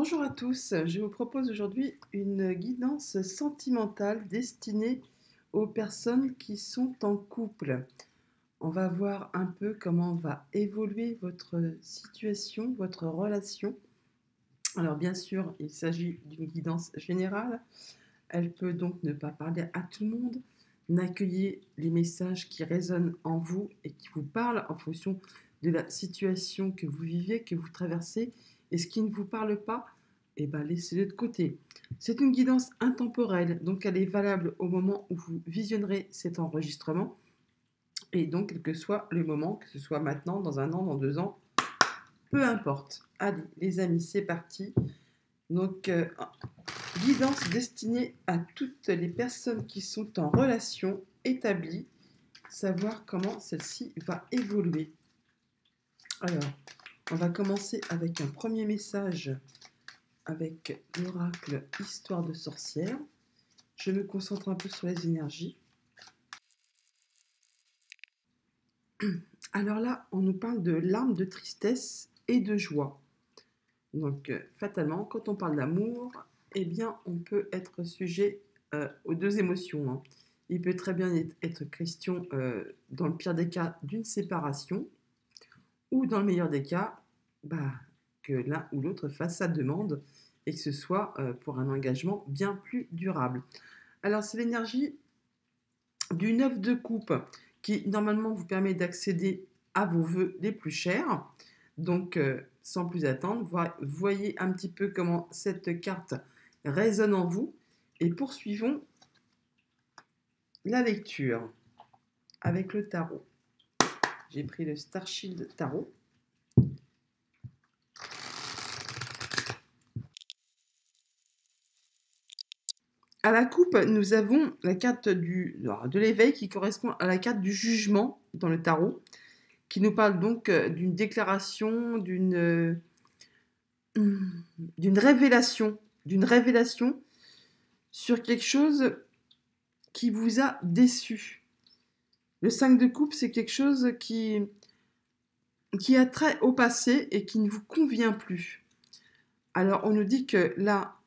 Bonjour à tous, je vous propose aujourd'hui une guidance sentimentale destinée aux personnes qui sont en couple. On va voir un peu comment va évoluer votre situation, votre relation. Alors bien sûr, il s'agit d'une guidance générale. Elle peut donc ne pas parler à tout le monde. N'accueillez les messages qui résonnent en vous et qui vous parlent en fonction de la situation que vous vivez, que vous traversez. Et ce qui ne vous parle pas, eh ben, laissez-le de côté. C'est une guidance intemporelle, donc elle est valable au moment où vous visionnerez cet enregistrement. Et donc, quel que soit le moment, que ce soit maintenant, dans un an, dans 2 ans, peu importe. Allez, les amis, c'est parti. Donc, guidance destinée à toutes les personnes qui sont en relation établie, savoir comment celle-ci va évoluer. Alors, on va commencer avec un premier message avec l'oracle Histoire de sorcière. Je me concentre un peu sur les énergies. Alors là, on nous parle de larmes de tristesse et de joie. Donc, fatalement, quand on parle d'amour, eh bien, on peut être sujet aux deux émotions, hein. Il peut très bien être question, dans le pire des cas, d'une séparation, ou dans le meilleur des cas, que l'un ou l'autre fasse sa demande et que ce soit pour un engagement bien plus durable. Alors, c'est l'énergie du 9 de coupe qui, normalement, vous permet d'accéder à vos vœux les plus chers. Donc, sans plus attendre, voyez un petit peu comment cette carte résonne en vous et poursuivons la lecture avec le tarot. J'ai pris le Star Shield Tarot. À la coupe, nous avons la carte de l'éveil qui correspond à la carte du jugement dans le tarot, qui nous parle donc d'une déclaration, d'une révélation sur quelque chose qui vous a déçu. Le 5 de coupe, c'est quelque chose qui a trait au passé et qui ne vous convient plus. Alors, on nous dit que là,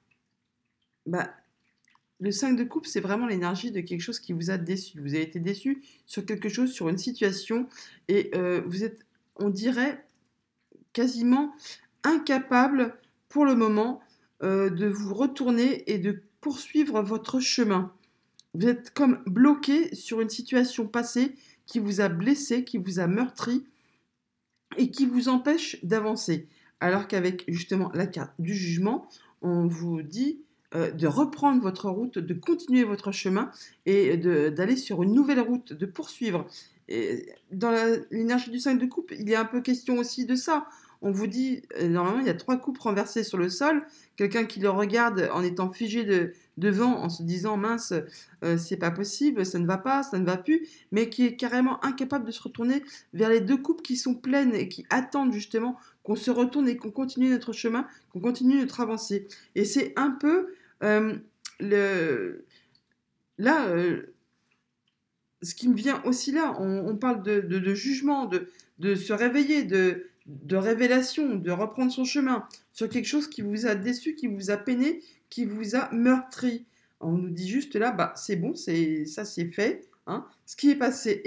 le 5 de coupe, c'est vraiment l'énergie de quelque chose qui vous a déçu. Vous avez été déçu sur quelque chose, sur une situation, et vous êtes, on dirait, quasiment incapable pour le moment de vous retourner et de poursuivre votre chemin. Vous êtes comme bloqué sur une situation passée qui vous a blessé, qui vous a meurtri et qui vous empêche d'avancer. Alors qu'avec justement la carte du jugement, on vous dit de reprendre votre route, de continuer votre chemin et d'aller sur une nouvelle route, de poursuivre. Et dans l'énergie du 5 de coupe, il y a un peu question aussi de ça. On vous dit, normalement, il y a 3 coupes renversées sur le sol. Quelqu'un qui le regarde en étant figé devant, en se disant, mince, c'est pas possible, ça ne va pas, ça ne va plus, mais qui est carrément incapable de se retourner vers les 2 coupes qui sont pleines et qui attendent justement qu'on se retourne et qu'on continue notre chemin, qu'on continue notre avancée. Et c'est un peu là, ce qui me vient aussi là, on parle de jugement, de se réveiller, de révélation, de reprendre son chemin sur quelque chose qui vous a déçu, qui vous a peiné, qui vous a meurtri. On nous dit juste là, c'est bon, ça c'est fait, hein. Ce qui est passé,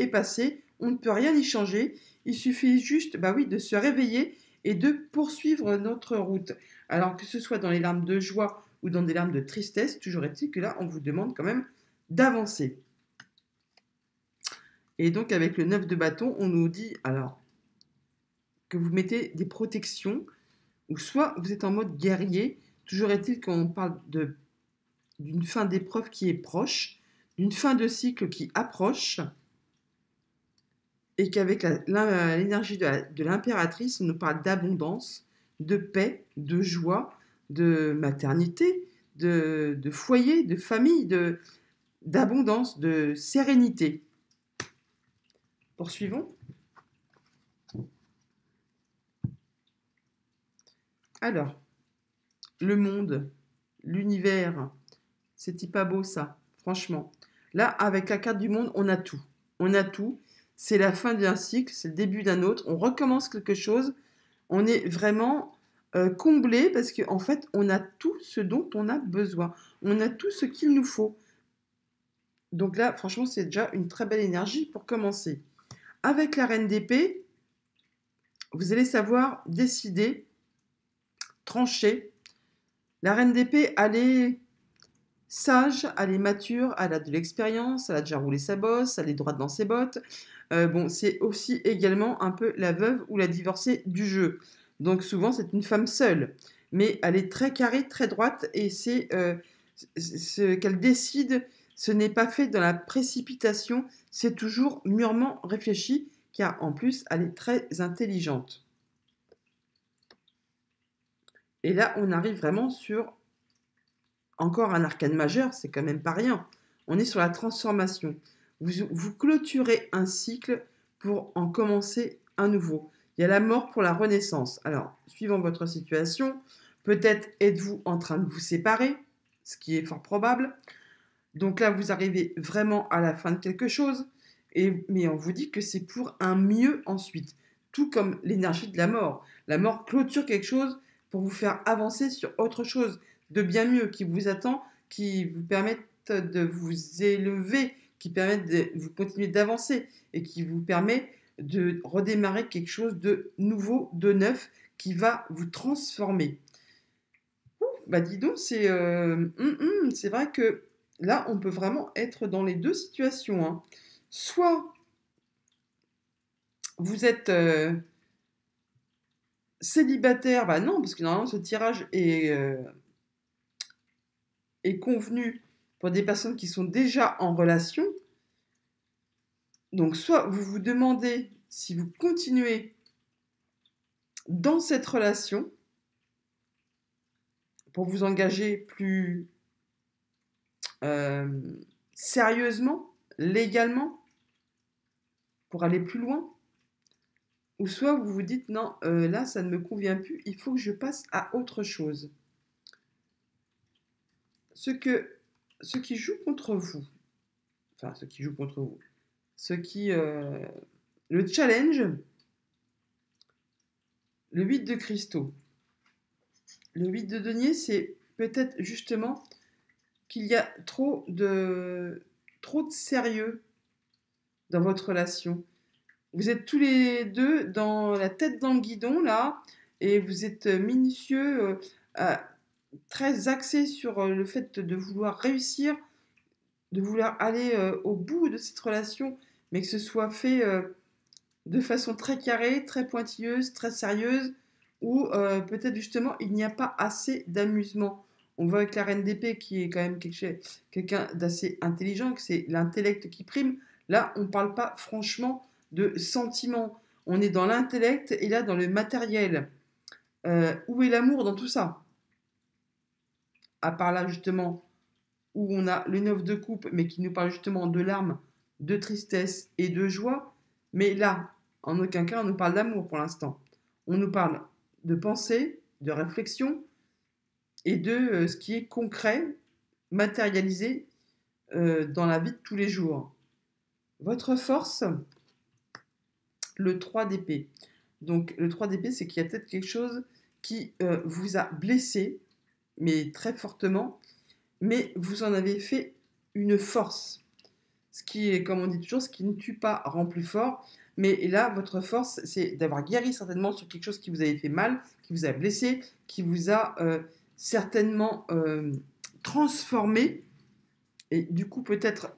on ne peut rien y changer. Il suffit juste, de se réveiller et de poursuivre notre route. Alors que ce soit dans les larmes de joie ou dans des larmes de tristesse, toujours est-il que là, on vous demande quand même d'avancer. Et donc, avec le 9 de bâton, on nous dit alors que vous mettez des protections, ou soit vous êtes en mode guerrier. Toujours est-il qu'on parle d'une fin d'épreuve qui est proche, d'une fin de cycle qui approche, et qu'avec l'énergie de l'impératrice, on nous parle d'abondance, de paix, de joie, de maternité, de foyer, de famille, d'abondance, de sérénité. Poursuivons. Alors, le monde, l'univers, c'est pas beau ça, franchement. Là, avec la carte du monde, on a tout. On a tout. C'est la fin d'un cycle, c'est le début d'un autre. On recommence quelque chose. On est vraiment combler parce qu'en fait, on a tout ce dont on a besoin. On a tout ce qu'il nous faut. Donc là, franchement, c'est déjà une très belle énergie pour commencer. Avec la reine d'épée, vous allez savoir décider, trancher. La reine d'épée, elle est sage, elle est mature, elle a de l'expérience, elle a déjà roulé sa bosse, elle est droite dans ses bottes. Bon, c'est aussi également un peu la veuve ou la divorcée du jeu. Donc souvent, c'est une femme seule. Mais elle est très carrée, très droite, et c'est ce qu'elle décide, ce n'est pas fait dans la précipitation, c'est toujours mûrement réfléchi, car en plus, elle est très intelligente. Et là, on arrive vraiment sur encore un arcane majeur, c'est quand même pas rien. On est sur la transformation. Vous clôturez un cycle pour en commencer un nouveau. Il y a la mort pour la renaissance. Alors, suivant votre situation, peut-être êtes-vous en train de vous séparer, ce qui est fort probable. Donc là, vous arrivez vraiment à la fin de quelque chose, mais on vous dit que c'est pour un mieux ensuite. Tout comme l'énergie de la mort. La mort clôture quelque chose pour vous faire avancer sur autre chose de bien mieux qui vous attend, qui vous permettent de vous élever, qui permettent de vous continuer d'avancer et qui vous permet de redémarrer quelque chose de nouveau, de neuf, qui va vous transformer. Bah dis donc, c'est vrai que là, on peut vraiment être dans les deux situations, hein. Soit vous êtes célibataire, bah non, parce que normalement ce tirage est convenu pour des personnes qui sont déjà en relation. Donc soit vous vous demandez si vous continuez dans cette relation pour vous engager plus euh, sérieusement, légalement, pour aller plus loin. Ou soit vous vous dites non, là ça ne me convient plus, il faut que je passe à autre chose. Ce qui joue contre vous, enfin ce qui joue contre vous, ce qui le challenge, le 8 de cristaux. Le 8 de denier, c'est peut-être justement qu'il y a trop de sérieux dans votre relation. Vous êtes tous les deux dans la tête dans le guidon là, et vous êtes minutieux, très axé sur le fait de vouloir réussir, de vouloir aller au bout de cette relation, mais que ce soit fait de façon très carrée, très pointilleuse, très sérieuse, ou peut-être justement il n'y a pas assez d'amusement. On voit avec la reine d'épée qui est quand même quelqu'un d'assez intelligent, que c'est l'intellect qui prime. Là, on ne parle pas franchement de sentiments. On est dans l'intellect et là dans le matériel. Où est l'amour dans tout ça? À part là justement où on a le 9 de coupe, mais qui nous parle justement de larmes, de tristesse et de joie. Mais là, en aucun cas, on nous parle d'amour pour l'instant. On nous parle de pensée, de réflexion et de ce qui est concret, matérialisé dans la vie de tous les jours. Votre force, le 3 d'épée. Donc le 3 d'épée, c'est qu'il y a peut-être quelque chose qui vous a blessé, mais très fortement, mais vous en avez fait une force. Ce qui est, comme on dit toujours, ce qui ne tue pas rend plus fort. Mais là, votre force, c'est d'avoir guéri certainement sur quelque chose qui vous avait fait mal, qui vous a blessé, qui vous a certainement transformé. Et du coup, peut-être,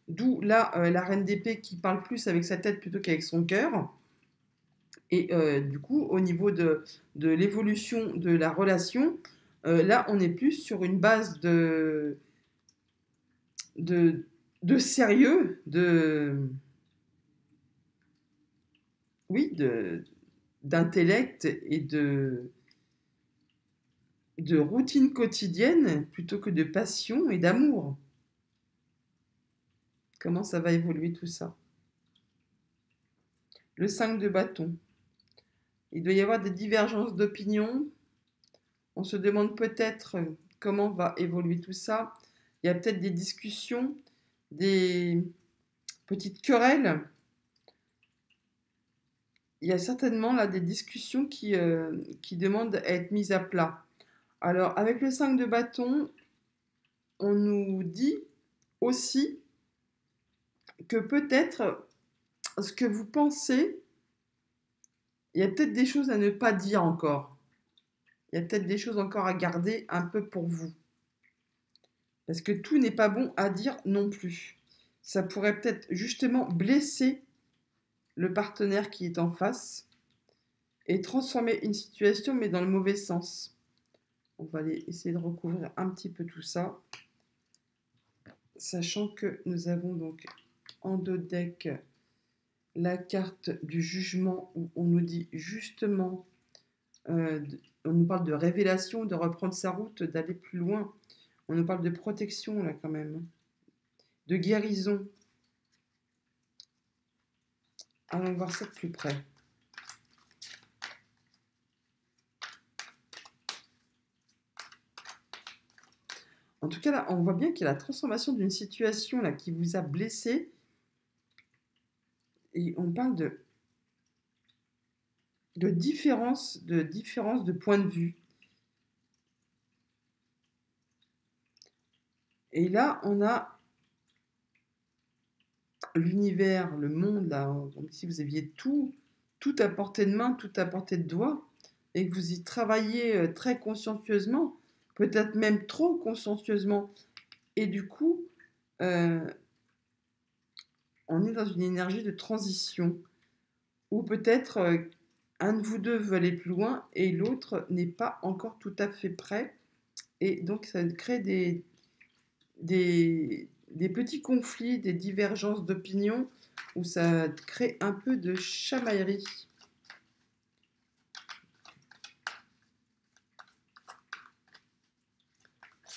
d'où là, la reine d'épée qui parle plus avec sa tête plutôt qu'avec son cœur. Et du coup, au niveau de l'évolution de la relation, là, on est plus sur une base de, de sérieux, oui, d'intellect et de routine quotidienne plutôt que de passion et d'amour. Comment ça va évoluer tout ça? Le 5 de bâton. Il doit y avoir des divergences d'opinion. On se demande peut-être comment va évoluer tout ça. Il y a peut-être des discussions, des petites querelles. il y a certainement là des discussions qui demandent à être mises à plat. Alors, avec le 5 de bâton, on nous dit aussi que peut-être ce que vous pensez, il y a peut-être des choses à ne pas dire encore. Il y a peut-être des choses encore à garder un peu pour vous. Parce que tout n'est pas bon à dire non plus. Ça pourrait peut-être justement blesser le partenaire qui est en face et transformer une situation, mais dans le mauvais sens. On va aller essayer de recouvrir un petit peu tout ça, sachant que nous avons donc en dos de deck la carte du jugement où on nous dit justement, on nous parle de révélation, de reprendre sa route, d'aller plus loin. On nous parle de protection là quand même, de guérison. Allons voir ça de plus près. En tout cas, là, on voit bien qu'il y a la transformation d'une situation là, qui vous a blessé. Et on parle de différence de point de vue. Et là, on a l'univers, le monde, là, comme si vous aviez tout à portée de main, tout à portée de doigt, et que vous y travaillez très consciencieusement, peut-être même trop consciencieusement. Et du coup, on est dans une énergie de transition, où peut-être un de vous deux veut aller plus loin, et l'autre n'est pas encore tout à fait prêt. Et donc, ça crée des petits conflits, des divergences d'opinion, où ça crée un peu de chamaillerie.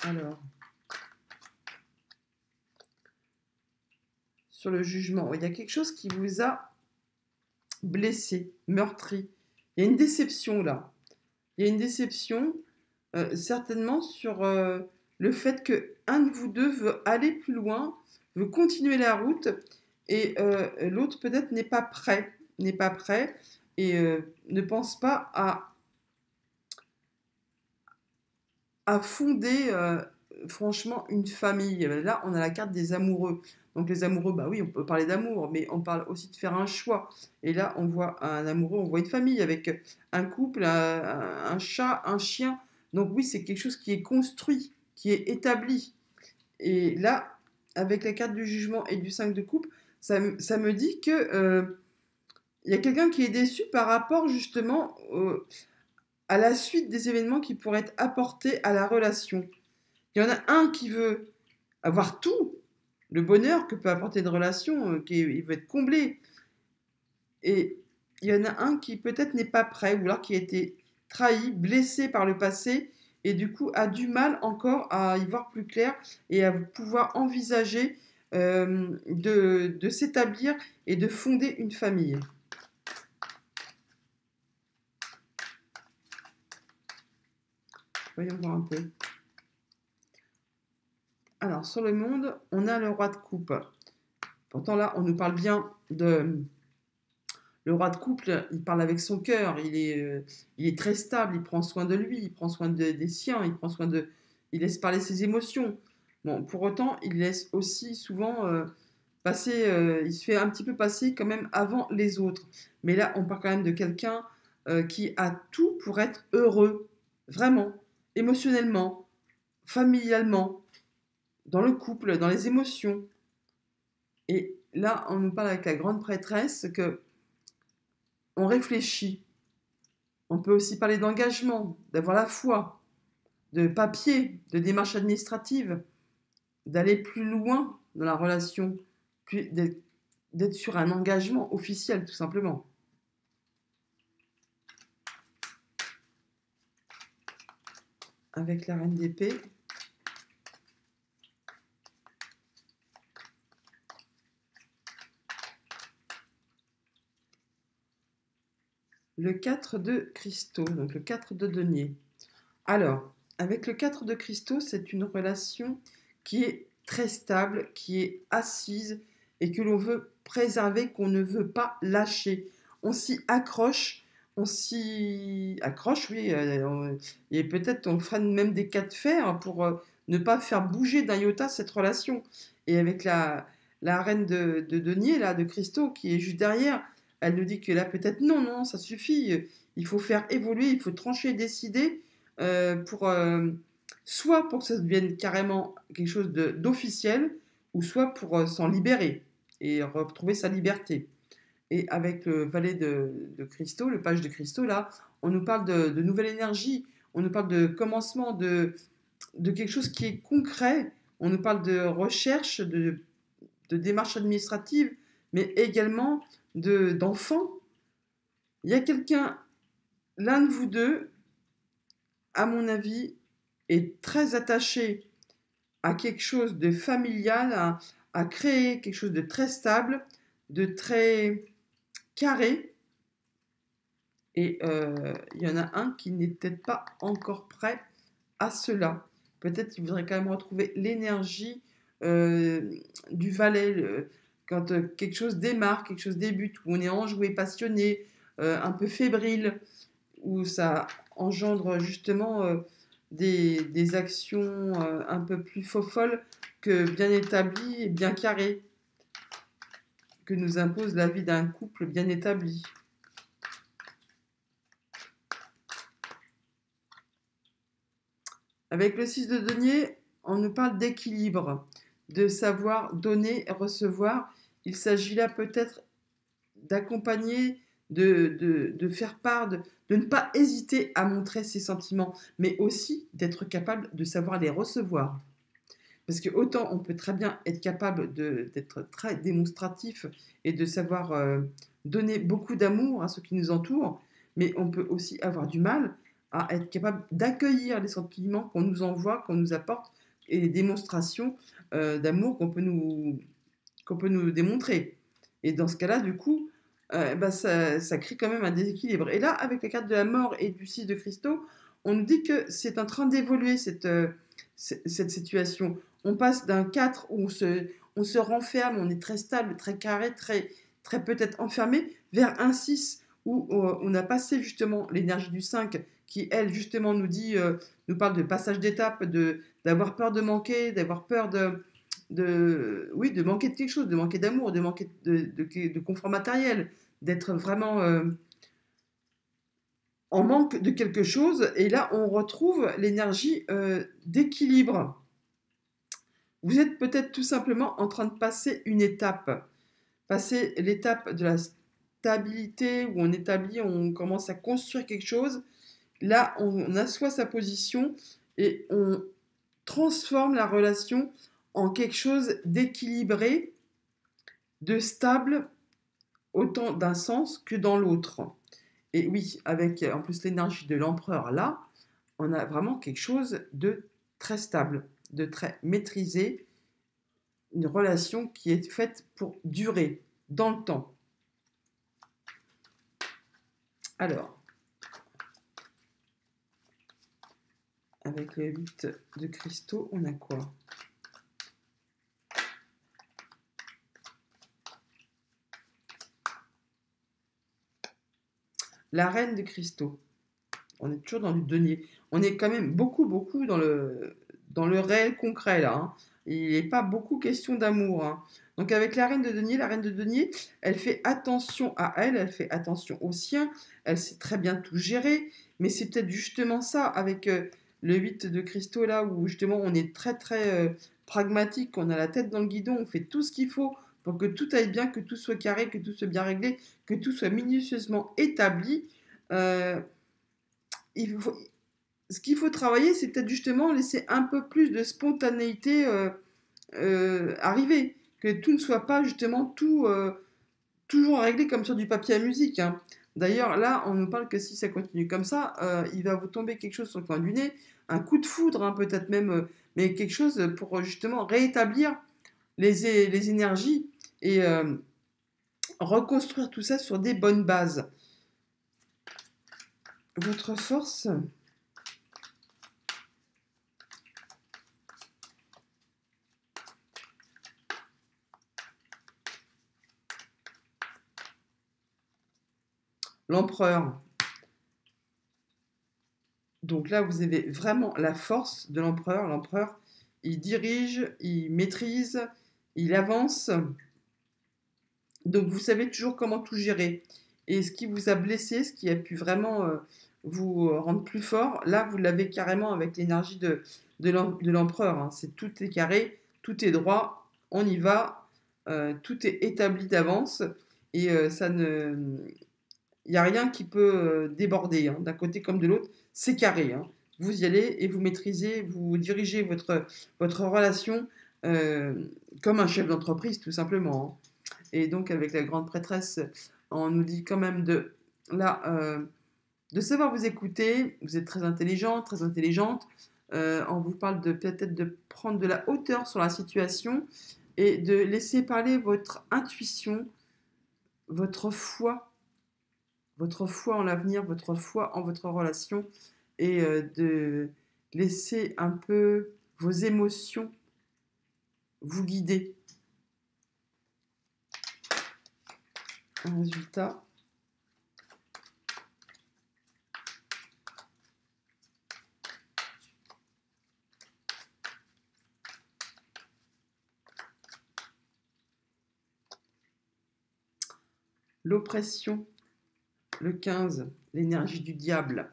Alors, sur le jugement, il y a quelque chose qui vous a blessé, meurtri. Il y a une déception là. Il y a une déception, certainement sur le fait que un de vous deux veut aller plus loin, veut continuer la route, et l'autre peut-être n'est pas prêt, et ne pense pas à fonder franchement une famille. Là, on a la carte des amoureux. Donc les amoureux, bah oui, on peut parler d'amour, mais on parle aussi de faire un choix. Et là, on voit un amoureux, on voit une famille avec un couple, un chat, un chien. Donc oui, c'est quelque chose qui est construit, qui est établi. Et là, avec la carte du jugement et du 5 de coupe, ça me dit que il y a quelqu'un qui est déçu par rapport justement à la suite des événements qui pourraient être apportés à la relation. Il y en a un qui veut avoir tout, le bonheur que peut apporter une relation, il veut être comblé. Et il y en a un qui peut-être n'est pas prêt, ou alors qui a été trahi, blessé par le passé, et du coup a du mal encore à y voir plus clair et à pouvoir envisager de s'établir et de fonder une famille. Voyons voir un peu. Alors, sur le monde, on a le roi de coupe. Pourtant, là, on nous parle bien de... Le roi de couple, il parle avec son cœur, il est très stable, il prend soin de lui, il prend soin des siens, il laisse parler ses émotions. Bon, pour autant, il laisse aussi souvent passer, il se fait un petit peu passer quand même avant les autres. Mais là, on parle quand même de quelqu'un qui a tout pour être heureux, vraiment, émotionnellement, familialement, dans le couple, dans les émotions. Et là, on nous parle avec la grande prêtresse que on réfléchit. On peut aussi parler d'engagement, d'avoir la foi, de papier, de démarches administratives, d'aller plus loin dans la relation, d'être sur un engagement officiel, tout simplement. Avec la reine d'épée. Le 4 de cristaux, donc le 4 de denier. Alors, avec le 4 de cristaux, c'est une relation qui est très stable, qui est assise et que l'on veut préserver, qu'on ne veut pas lâcher. on s'y accroche, oui, et peut-être on fera même des cas de fer pour ne pas faire bouger d'un iota cette relation. Et avec la reine de denier, là, de cristaux, qui est juste derrière, elle nous dit que là, peut-être, non, non, ça suffit, il faut faire évoluer, il faut trancher, décider, pour, soit pour que ça devienne carrément quelque chose d'officiel, ou soit pour s'en libérer et retrouver sa liberté. Et avec le valet de cristaux, le page de cristaux, là, on nous parle de nouvelle énergie, on nous parle de commencement, de quelque chose qui est concret, on nous parle de recherche, de démarches administratives, mais également d'enfants. Il y a quelqu'un, l'un de vous deux, à mon avis, est très attaché à quelque chose de familial, à créer quelque chose de très stable, de très carré. Et il y en a un qui n'est peut-être pas encore prêt à cela. Peut-être qu'il voudrait quand même retrouver l'énergie du valet, quand quelque chose démarre, quelque chose débute, où on est enjoué, passionné, un peu fébrile, où ça engendre justement des actions un peu plus folles que bien établies et bien carrées, que nous impose la vie d'un couple bien établi. Avec le 6 de denier, on nous parle d'équilibre, de savoir donner et recevoir. Il s'agit là peut-être d'accompagner, de faire part, de ne pas hésiter à montrer ses sentiments, mais aussi d'être capable de savoir les recevoir. Parce que autant on peut très bien être capable d'être très démonstratif et de savoir donner beaucoup d'amour à ceux qui nous entourent, mais on peut aussi avoir du mal à être capable d'accueillir les sentiments qu'on nous envoie, qu'on nous apporte, et les démonstrations d'amour qu'on peut nous démontrer. Et dans ce cas-là, du coup, ça crée quand même un déséquilibre. Et là, avec la carte de la mort et du 6 de cristaux, on nous dit que c'est en train d'évoluer cette situation. On passe d'un 4 où on se renferme, on est très stable, très carré, très peut-être enfermé, vers un 6 où on a passé justement l'énergie du 5 qui, elle, justement, nous parle de passage d'étape, d'avoir peur de manquer, d'avoir peur oui, de manquer de quelque chose, de manquer d'amour, de manquer de confort matériel, d'être vraiment en manque de quelque chose. Et là, on retrouve l'énergie d'équilibre. Vous êtes peut-être tout simplement en train de passer une étape. Passer l'étape de la stabilité, où on établit, on commence à construire quelque chose. Là, on assoit sa position et on transforme la relation en quelque chose d'équilibré, de stable, autant d'un sens que dans l'autre. Et oui, avec en plus l'énergie de l'empereur là, on a vraiment quelque chose de très stable, de très maîtrisé, une relation qui est faite pour durer dans le temps. Alors, avec le 8 de cristaux, on a quoi ? La reine de cristaux. On est toujours dans le denier. On est quand même beaucoup dans le réel concret là. Hein. Il n'est pas beaucoup question d'amour. Hein. Donc avec la reine de denier, elle fait attention à elle, elle fait attention aux siens, elle sait très bien tout gérer, mais c'est peut-être justement ça avec le 8 de cristaux là où justement on est très pragmatique, on a la tête dans le guidon, on fait tout ce qu'il faut pour que tout aille bien, que tout soit carré, que tout soit bien réglé, que tout soit minutieusement établi. Euh, ce qu'il faut travailler, c'est peut-être justement laisser un peu plus de spontanéité arriver, que tout ne soit pas justement toujours réglé comme sur du papier à musique. Hein. D'ailleurs, là, on nous parle que si ça continue comme ça, il va vous tomber quelque chose sur le coin du nez, un coup de foudre, hein, peut-être même, mais quelque chose pour justement rétablir les énergies et reconstruire tout ça sur des bonnes bases. Votre force, l'empereur. Donc là, vous avez vraiment la force de l'empereur. L'empereur, il dirige, il maîtrise, il avance. Donc vous savez toujours comment tout gérer. Et ce qui vous a blessé, ce qui a pu vraiment vous rendre plus fort, là, vous l'avez carrément avec l'énergie de l'empereur. Hein. Tout est carré, tout est droit, on y va, tout est établi d'avance. Et ça ne... Il n'y a rien qui peut déborder, hein, d'un côté comme de l'autre. C'est carré. Hein. Vous y allez et vous maîtrisez, vous dirigez votre relation comme un chef d'entreprise, tout simplement. Hein. Et donc, avec la grande prêtresse, on nous dit quand même là, de savoir vous écouter. Vous êtes très intelligent, très intelligente. On vous parle peut-être de prendre de la hauteur sur la situation et de laisser parler votre intuition, votre foi en l'avenir, votre foi en votre relation et de laisser un peu vos émotions vous guider. Un résultat. L'oppression, le 15, l'énergie du diable.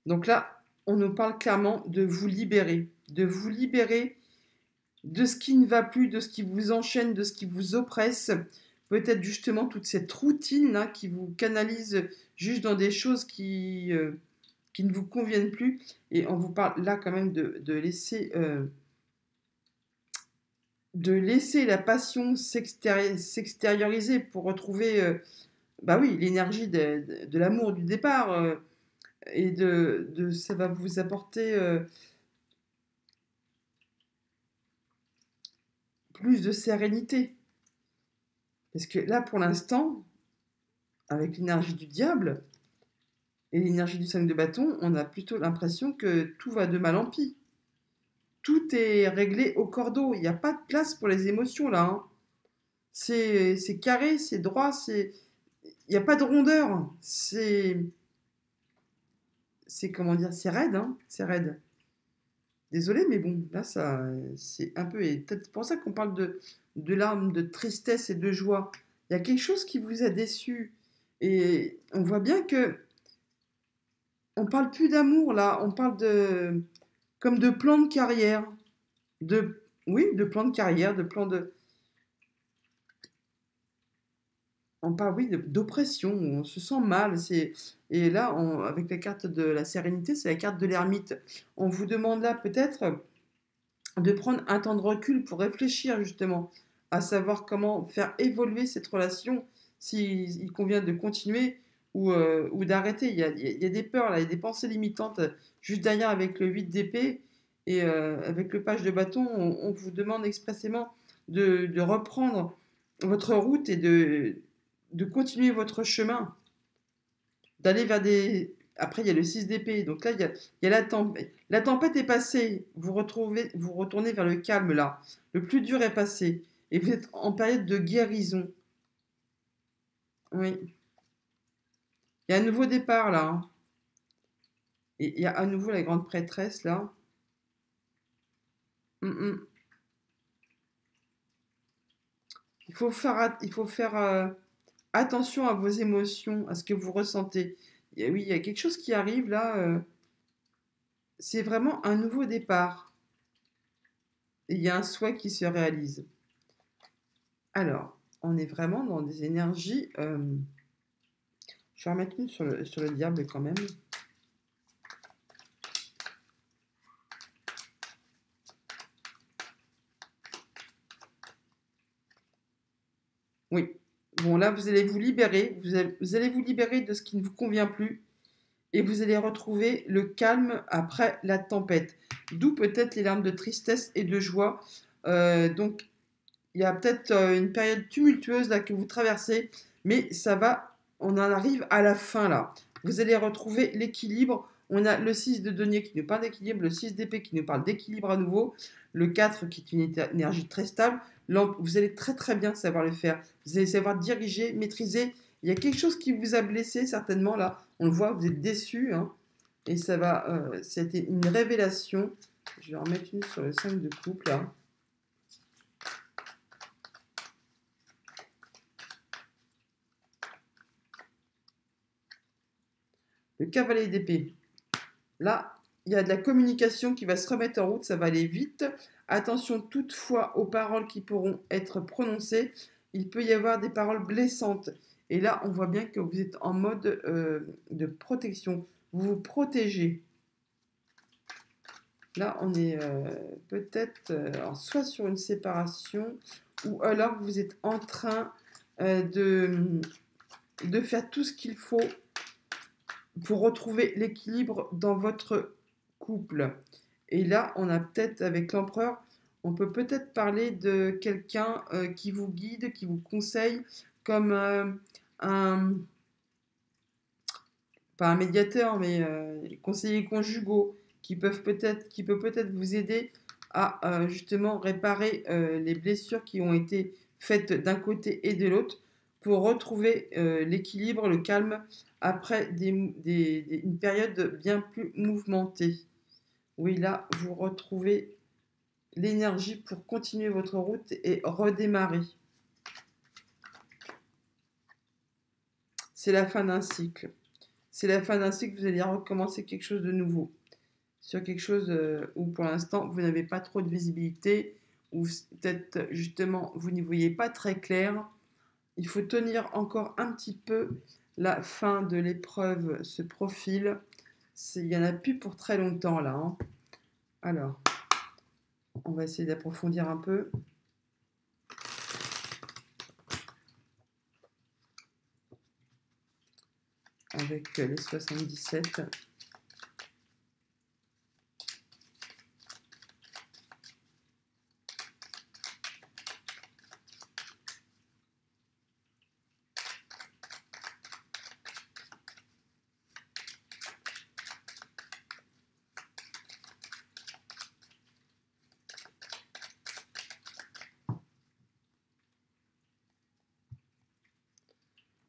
Donc là, on nous parle clairement de vous libérer de ce qui ne va plus, de ce qui vous enchaîne, de ce qui vous oppresse. Peut-être justement toute cette routine là, qui vous canalise juste dans des choses qui ne vous conviennent plus. Et on vous parle là quand même de laisser la passion s'extérioriser pour retrouver bah oui, l'énergie de l'amour du départ. Et ça va vous apporter plus de sérénité. Parce que là, pour l'instant, avec l'énergie du diable et l'énergie du 5 de bâton, on a plutôt l'impression que tout va de mal en pis. Tout est réglé au cordeau. Il n'y a pas de place pour les émotions là. Hein. C'est carré, c'est droit, il n'y a pas de rondeur. C'est comment dire, c'est raide, hein, c'est raide. Désolé, mais bon, là, c'est un peu. Et peut-être pour ça qu'on parle de larmes, de tristesse et de joie. Il y a quelque chose qui vous a déçu. Et on voit bien que on parle plus d'amour là, on parle comme de plan de carrière, oui, de plan de carrière, de plan de, on parle oui d'oppression, on se sent mal. Et là, avec la carte de la sérénité, c'est la carte de l'ermite. On vous demande là peut-être de prendre un temps de recul pour réfléchir justement à savoir comment faire évoluer cette relation, s'il convient de continuer ou d'arrêter. Il y a des peurs, là, il y a des pensées limitantes juste derrière avec le 8 d'épée et avec le page de bâton, on vous demande expressément de reprendre votre route et de continuer votre chemin, d'aller vers des... Après, il y a le 6 d'épée. Donc là, il y a la tempête. La tempête est passée. Vous retournez vers le calme là. Le plus dur est passé. Et vous êtes en période de guérison. Oui. Il y a un nouveau départ là. Hein. Et il y a à nouveau la grande prêtresse là. Mm. Il faut faire attention à vos émotions, à ce que vous ressentez. Oui, il y a quelque chose qui arrive là. C'est vraiment un nouveau départ. Et il y a un souhait qui se réalise. Alors, on est vraiment dans des énergies. Je vais remettre une sur le diable quand même. Oui. Bon, là, vous allez vous libérer. Vous allez vous libérer de ce qui ne vous convient plus. Et vous allez retrouver le calme après la tempête. D'où peut-être les larmes de tristesse et de joie. Donc, il y a peut-être une période tumultueuse là que vous traversez, mais ça va, on en arrive à la fin là. Vous allez retrouver l'équilibre. On a le 6 de denier qui nous parle d'équilibre, le 6 d'épée qui nous parle d'équilibre à nouveau, le 4 qui est une énergie très stable. Vous allez très très bien savoir le faire. Vous allez savoir diriger, maîtriser Il y a quelque chose qui vous a blessé, certainement, là. On le voit, vous êtes déçu, hein, et ça va... c'était une révélation. Je vais en remettre une sur le 5 de coupe, là. Le cavalier d'épée. Là, il y a de la communication qui va se remettre en route, ça va aller vite. Attention toutefois aux paroles qui pourront être prononcées. Il peut y avoir des paroles blessantes. Et là, on voit bien que vous êtes en mode de protection. Vous vous protégez. Là, on est peut-être soit sur une séparation, ou alors vous êtes en train de faire tout ce qu'il faut pour retrouver l'équilibre dans votre couple. Et là, on a peut-être, avec l'empereur, on peut peut-être parler de quelqu'un qui vous guide, qui vous conseille, comme pas un médiateur, mais les conseillers conjugaux, qui peut peut-être vous aider à justement réparer les blessures qui ont été faites d'un côté et de l'autre, pour retrouver l'équilibre, le calme, après une période bien plus mouvementée. Oui, là, vous retrouvez l'énergie pour continuer votre route et redémarrer. C'est la fin d'un cycle. C'est la fin d'un cycle, vous allez recommencer quelque chose de nouveau. Sur quelque chose où pour l'instant, vous n'avez pas trop de visibilité, ou peut-être justement, vous n'y voyez pas très clair. Il faut tenir encore un petit peu. La fin de l'épreuve se profile. Il n'y en a plus pour très longtemps là, hein. Alors, on va essayer d'approfondir un peu. Avec les 77.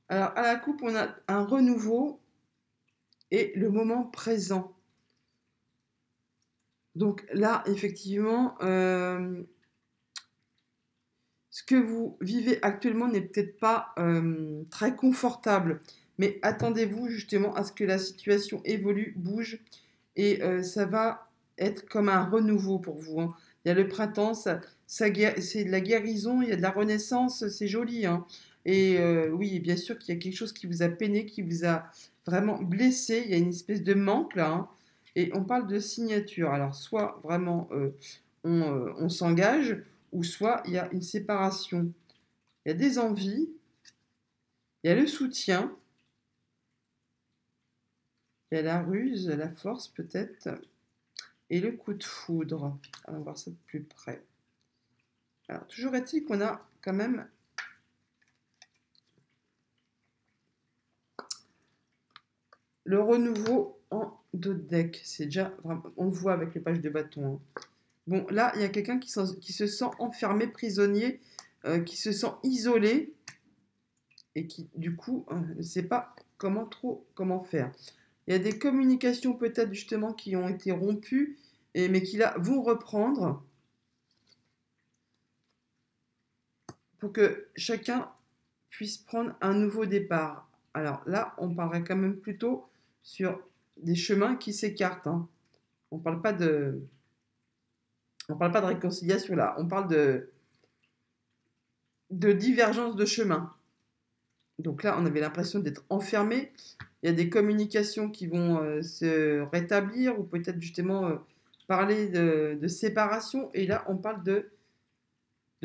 Alors, à la coupe, on a un renouveau et le moment présent. Donc là, effectivement, ce que vous vivez actuellement n'est peut-être pas très confortable, mais attendez-vous justement à ce que la situation évolue, bouge, et ça va être comme un renouveau pour vous, hein. Il y a le printemps, c'est de la guérison, il y a de la renaissance, c'est joli, hein. Et oui, bien sûr qu'il y a quelque chose qui vous a peiné, qui vous a vraiment blessé, il y a une espèce de manque là, hein. Et on parle de signature. Alors, soit vraiment on s'engage, ou soit il y a une séparation. Il y a des envies, il y a le soutien, il y a la ruse, la force peut-être, et le coup de foudre. On va voir ça de plus près. Alors, toujours est-il qu'on a quand même le renouveau en dos de deck. C'est déjà, on le voit avec les pages de bâton, hein. Bon, là, il y a quelqu'un qui se sent enfermé, prisonnier, qui se sent isolé, et qui, du coup, ne sait pas comment faire. Il y a des communications peut-être justement qui ont été rompues, mais qui là vont reprendre pour que chacun puisse prendre un nouveau départ. Alors là, on parlerait quand même plutôt sur des chemins qui s'écartent, hein. On ne parle pas de réconciliation là, on parle de divergence de chemin. Donc là, on avait l'impression d'être enfermé. Il y a des communications qui vont se rétablir, ou peut-être justement parler de séparation. Et là, on parle de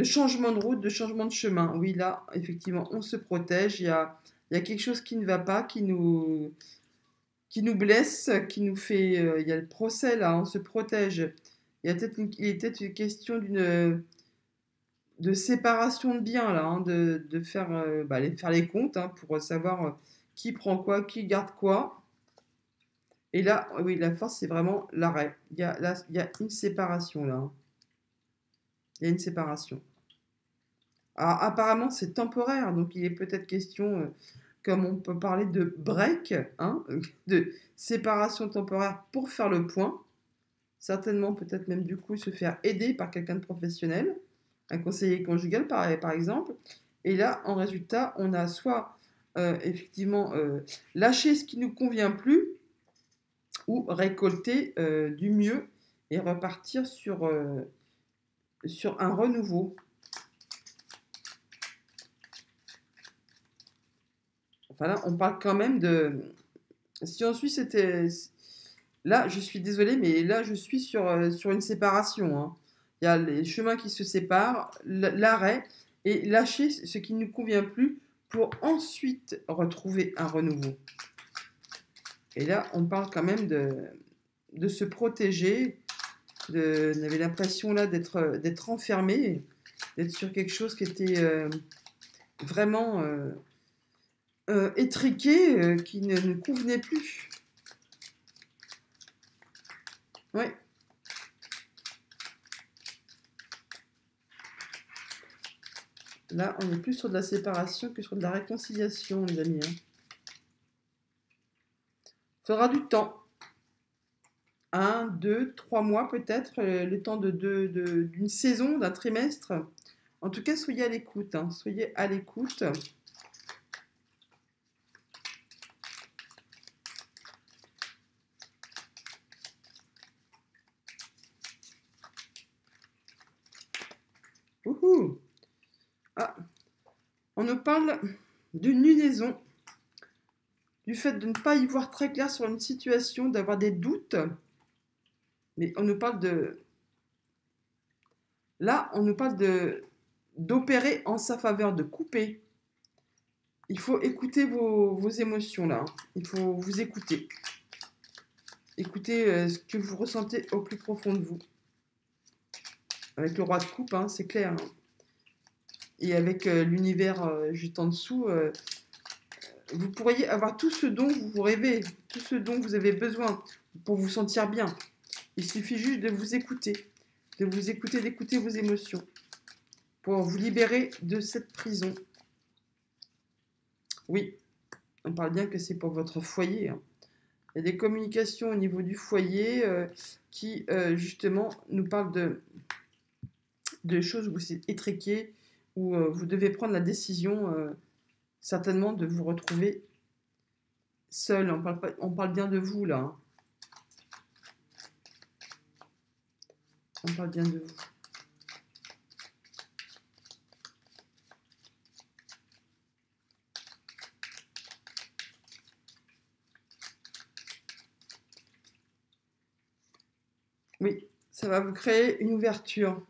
changement de route, de changement de chemin. Oui, là, effectivement, on se protège. Il y a quelque chose qui ne va pas, qui nous blesse, qui nous fait... il y a le procès, là, on se protège. Il est peut-être une question de séparation de biens, là, hein, de faire, faire les comptes, hein, pour savoir qui prend quoi, qui garde quoi. Et là, oui, la force, c'est vraiment l'arrêt. Il y a une séparation, là, hein. Il y a une séparation. Alors, apparemment, c'est temporaire, donc il est peut-être question comme on peut parler de break, hein, de séparation temporaire pour faire le point. Certainement, peut-être même du coup, se faire aider par quelqu'un de professionnel, un conseiller conjugal par exemple. Et là, en résultat, on a soit effectivement lâché ce qui ne nous convient plus, ou récolter du mieux et repartir sur un renouveau. Enfin là, on parle quand même de... Si on suit c'était... Là, je suis désolée, mais là, je suis sur une séparation, hein. Il y a les chemins qui se séparent, l'arrêt, et lâcher ce qui ne nous convient plus pour ensuite retrouver un renouveau. Et là, on parle quand même de se protéger. On avait l'impression là d'être enfermé, d'être sur quelque chose qui était vraiment étriqué, qui ne nous convenait plus. Ouais. Là, on est plus sur de la séparation que sur de la réconciliation, les amis, hein. Faudra du temps. 1, 2, 3 mois peut-être, le temps d'une saison, d'un trimestre. En tout cas, soyez à l'écoute, hein. Soyez à l'écoute. Ouhou. Ah, on nous parle d'une lunaison, du fait de ne pas y voir très clair sur une situation, d'avoir des doutes. Mais on nous parle de... Là, on nous parle d'opérer en sa faveur, de couper. Il faut écouter vos émotions, là, hein. Il faut vous écouter. Écoutez ce que vous ressentez au plus profond de vous. Avec le roi de coupe, hein, c'est clair, hein. Et avec l'univers juste en dessous, vous pourriez avoir tout ce dont vous rêvez, tout ce dont vous avez besoin pour vous sentir bien. Il suffit juste de vous écouter, d'écouter vos émotions pour vous libérer de cette prison. Oui, on parle bien que c'est pour votre foyer, hein. Il y a des communications au niveau du foyer qui, justement, nous parlent de choses où c'est étriqué, où vous devez prendre la décision, certainement, de vous retrouver seul. On parle bien de vous, là, hein. On parle bien de vous. Oui, ça va vous créer une ouverture.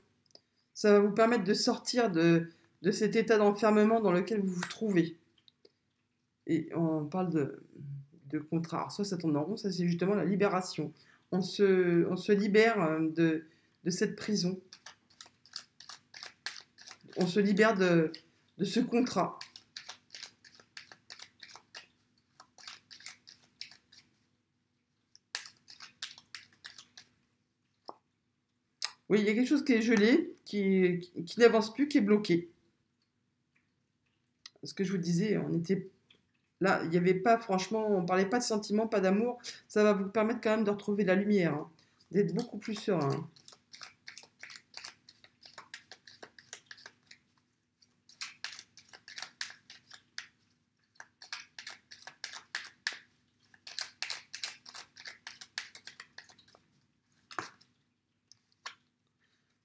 Ça va vous permettre de sortir de cet état d'enfermement dans lequel vous vous trouvez. Et on parle de contrat. Alors ça tourne en rond, ça c'est justement la libération. On se libère de cette prison. On se libère de ce contrat. Oui, il y a quelque chose qui est gelé, qui n'avance plus, qui est bloqué. Ce que je vous disais, on était là, il n'y avait pas, franchement, on ne parlait pas de sentiments, pas d'amour. Ça va vous permettre quand même de retrouver la lumière, hein, d'être beaucoup plus serein.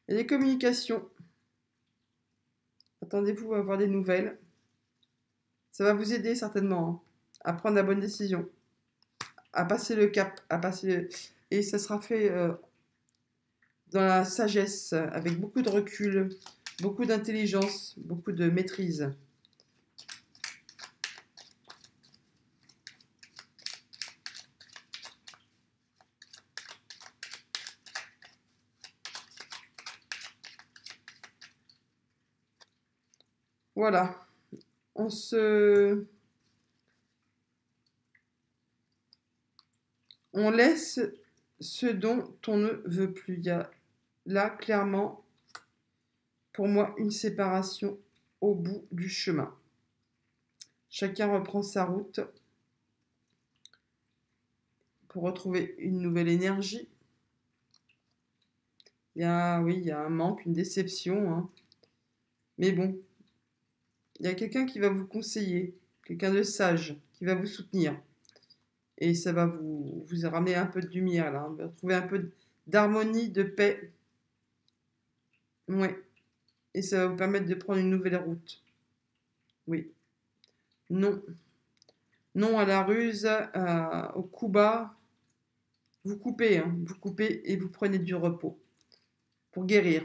Il y a des communications. Attendez-vous à avoir des nouvelles. Ça va vous aider certainement, hein, à prendre la bonne décision, à passer le cap, et ça sera fait dans la sagesse, avec beaucoup de recul, beaucoup d'intelligence, beaucoup de maîtrise. Voilà, on laisse ce dont on ne veut plus. Il y a là, clairement, pour moi, une séparation au bout du chemin. Chacun reprend sa route pour retrouver une nouvelle énergie. Oui, il y a un manque, une déception, hein. Mais bon, il y a quelqu'un qui va vous conseiller, quelqu'un de sage, qui va vous soutenir. Et ça va vous ramener un peu de lumière, là, hein. Vous allez retrouver un peu d'harmonie, de paix. Ouais. Et ça va vous permettre de prendre une nouvelle route. Oui. Non. Non à la ruse, au coup bas. Vous coupez, hein. Vous coupez et vous prenez du repos pour guérir.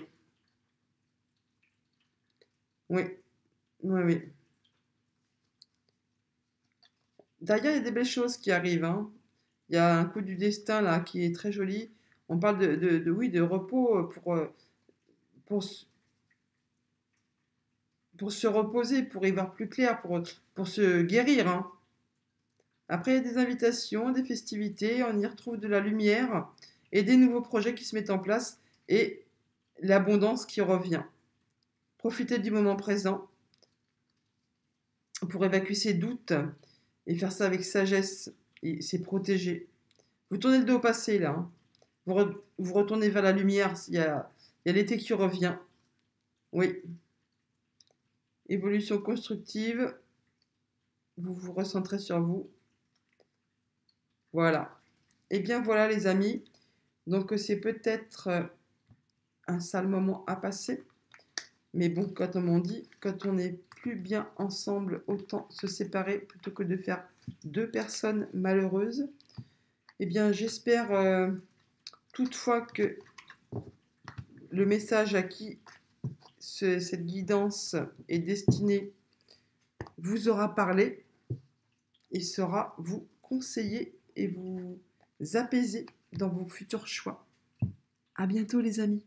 Oui, oui, oui. Derrière, il y a des belles choses qui arrivent, hein. Il y a un coup du destin là qui est très joli. On parle oui, de repos pour, pour se reposer, pour y voir plus clair, pour se guérir, hein. Après, il y a des invitations, des festivités, on y retrouve de la lumière et des nouveaux projets qui se mettent en place et l'abondance qui revient. Profitez du moment présent pour évacuer ses doutes et faire ça avec sagesse et c'est protégé. Vous tournez le dos au passé là, hein. Vous retournez vers la lumière, il y a l'été qui revient. Oui, évolution constructive, vous vous recentrez sur vous. Voilà. Et bien voilà les amis, donc c'est peut-être un sale moment à passer, mais bon, comme on dit, quand on n'est plus bien ensemble, autant se séparer plutôt que de faire deux personnes malheureuses. Eh bien j'espère toutefois que le message à qui cette guidance est destinée vous aura parlé et saura vous conseiller et vous apaiser dans vos futurs choix. À bientôt les amis.